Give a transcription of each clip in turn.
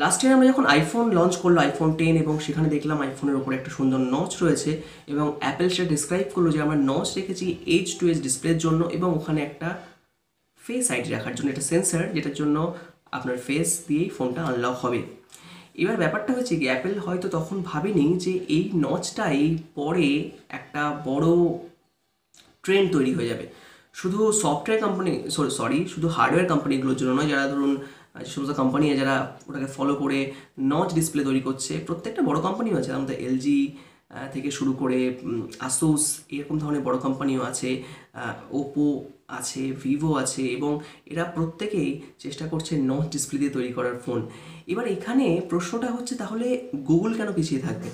Last year আমরা যখন iPhone launch করলো আইফোন 10 এবং সেখানে দেখলাম আইফোনের ওপরে একটা সুন্দর নচ রয়েছে এবং অ্যাপেল সেটা ডিসক্রাইব করলো যে আমরা নচ রেখেছি এইচ টু এইচ ডিসপ্লের জন্য এবং ওখানে একটা ফেস আইডি রাখার জন্য একটা সেন্সার, যেটার জন্য আপনার ফেস দিয়েই ফোনটা আনলক হবে। এবার ব্যাপারটা হচ্ছে কি, অ্যাপেল হয়তো তখন ভাবেনি যে এই নচটাই পরে একটা বড় ট্রেন্ড তৈরি হয়ে যাবে। শুধু সফটওয়্যার কোম্পানি শুধু হার্ডওয়্যার কোম্পানিগুলোর জন্য নয়, যারা ধরুন যে সমস্ত কোম্পানি যারা ওটাকে ফলো করে নচ ডিসপ্লে তৈরি করছে, প্রত্যেকটা বড় কোম্পানিও আছে, আমাদের এলজি থেকে শুরু করে আসুস এরকম ধরনের বড় কোম্পানিও আছে, ওপো আছে, ভিভো আছে, এবং এরা প্রত্যেকেই চেষ্টা করছে নচ ডিসপ্লে দিয়ে তৈরি করার ফোন। এবার এখানে প্রশ্নটা হচ্ছে, তাহলে গুগল কেন পিছিয়ে থাকবে?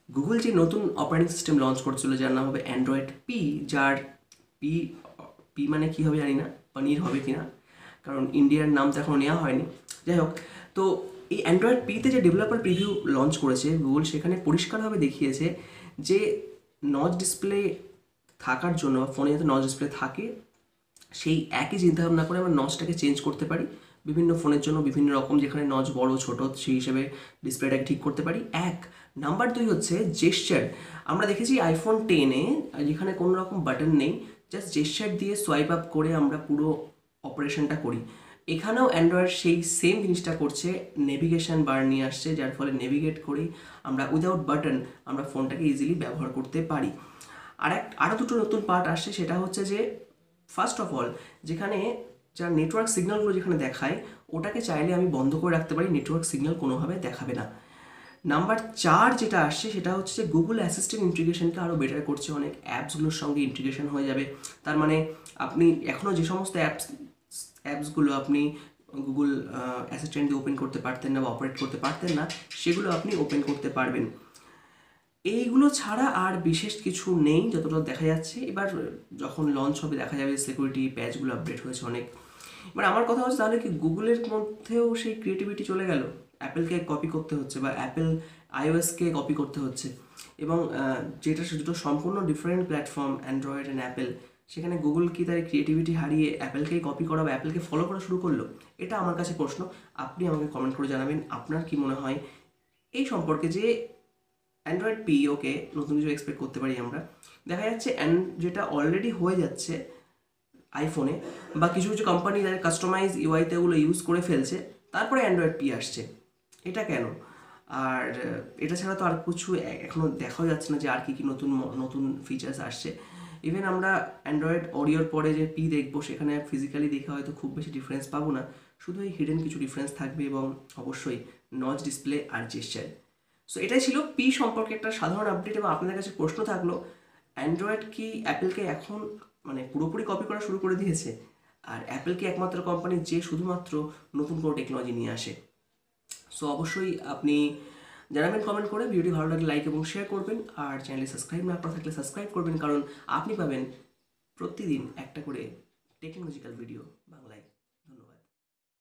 গুগল যে নতুন অপারেটিং সিস্টেম লঞ্চ করছিল যার নাম হবে অ্যান্ড্রয়েড পি, যার পি পি মানে কী হবে জানি না, পনির হবে কি না, কারণ ইন্ডিয়ার নাম তো এখনও নেওয়া হয়নি। যাই হোক, তো এই অ্যান্ড্রয়েড পিতে যে ডেভেলপার প্রিভিউ লঞ্চ করেছে গুগল, সেখানে পরিষ্কারভাবে দেখিয়েছে যে নচ ডিসপ্লে থাকার জন্য ফোনে যাতে নচ ডিসপ্লে থাকে সেই একই চিন্তাভাবনা করে আমরা নচটাকে চেঞ্জ করতে পারি বিভিন্ন ফোনের জন্য বিভিন্ন রকম, যেখানে নচ বড় ছোট সেই হিসেবে ডিসপ্লেটাকে ঠিক করতে পারি। এক নাম্বার 2 হচ্ছে জেস্চার। আমরা দেখেছি আইফোন 10-এ যেখানে কোনো রকম বাটন নেই, জাস্ট জেস্চার দিয়ে সোয়াইপ আপ করে আমরা পুরো অপারেশনটা করি। এখানেও অ্যান্ড্রয়েড সেই সেম জিনিসটা করছে, নেভিগেশন বার নিয়ে আসছে, যার ফলে নেভিগেট করেই আমরা উইদাউট বাটন আমরা ফোনটাকে ইজিলি ব্যবহার করতে পারি। আরও দুটো নতুন পার্ট আসছে, সেটা হচ্ছে যে ফার্স্ট অফ অল যেখানে যা নেটওয়ার্ক সিগন্যালগুলো যেখানে দেখায় ওটাকে চাইলে আমি বন্ধ করে রাখতে পারি, নেটওয়ার্ক সিগন্যাল কোনোভাবে দেখাবে না। নাম্বার 4 যেটা আসছে সেটা হচ্ছে যে গুগল অ্যাসিস্ট্যান্ট ইন্টিগ্রেশনকে আরও বেটার করছে, অনেক অ্যাপসগুলোর সঙ্গে ইন্টিগ্রেশন হয়ে যাবে। তার মানে আপনি এখনও যে সমস্ত অ্যাপসগুলো আপনি গুগল অ্যাসিস্ট্যান্ট দিয়ে ওপেন করতে পারতেন না বা অপারেট করতে পারতেন না, সেগুলো আপনি ওপেন করতে পারবেন। এইগুলো ছাড়া আর বিশেষ কিছু নেই যতটা দেখা যাচ্ছে। এবার যখন লঞ্চ হবে দেখা যাবে সিকিউরিটি প্যাচগুলো আপডেট হয়েছে অনেক। এবার আমার কথা হচ্ছে, তাহলে কি গুগলের মধ্যেও সেই ক্রিয়েটিভিটি চলে গেল? অ্যাপেলকে কপি করতে হচ্ছে বা অ্যাপেল আইওএসকে কপি করতে হচ্ছে, এবং যেটা দুটো সম্পূর্ণ different platform Android and Apple, সেখানে গুগল কি তার ক্রিয়েটিভিটি হারিয়ে অ্যাপেলকেই কপি করা বা অ্যাপেলকে ফলো করা শুরু করলো? এটা আমার কাছে প্রশ্ন। আপনি আমাকে কমেন্ট করে জানাবেন আপনার কি মনে হয় এই সম্পর্কে, যে অ্যান্ড্রয়েড পি ওকে নতুন কিছু এক্সপেক্ট করতে পারি আমরা? দেখা যাচ্ছে যেটা অলরেডি হয়ে যাচ্ছে আইফোনে, বা কিছু কিছু কোম্পানি যাদের কাস্টমাইজ ইউআইতে ওগুলো ইউজ করে ফেলছে, তারপরে অ্যান্ড্রয়েড পি আসছে। এটা কেন? আর এটা ছাড়া তো আর কিছু এখনও দেখাও যাচ্ছে না যে আর কি কি নতুন নতুন ফিচার্স আসছে। ইভেন আমরা অ্যান্ড্রয়েড অডিওর পরে যে পি দেখবো, সেখানে ফিজিক্যালি দেখে হয়তো খুব বেশি ডিফারেন্স পাবো না, শুধু এই হিডেন কিছু ডিফারেন্স থাকবে, এবং অবশ্যই নচ ডিসপ্লে আর জেস্চার। সো এটাই ছিল পি সম্পর্কে একটা সাধারণ আপডেট, এবং আপনাদের কাছে প্রশ্ন থাকলো, অ্যান্ড্রয়েড কি অ্যাপেলকে এখন মানে পুরোপুরি কপি করা শুরু করে দিয়েছে? আর অ্যাপেল কি একমাত্র কোম্পানি যে শুধুমাত্র নতুন কোনো টেকনোলজি নিয়ে আসে? সো অবশ্যই আপনি জানাবেন কমেন্ট করে। ভিডিওটি ভালো লাগলে লাইক এবং শেয়ার করবেন, আর চ্যানেলে সাবস্ক্রাইব না করা থাকলে সাবস্ক্রাইব করবেন, কারণ আপনি পাবেন প্রতিদিন একটা করে টেকনোলজিক্যাল ভিডিও।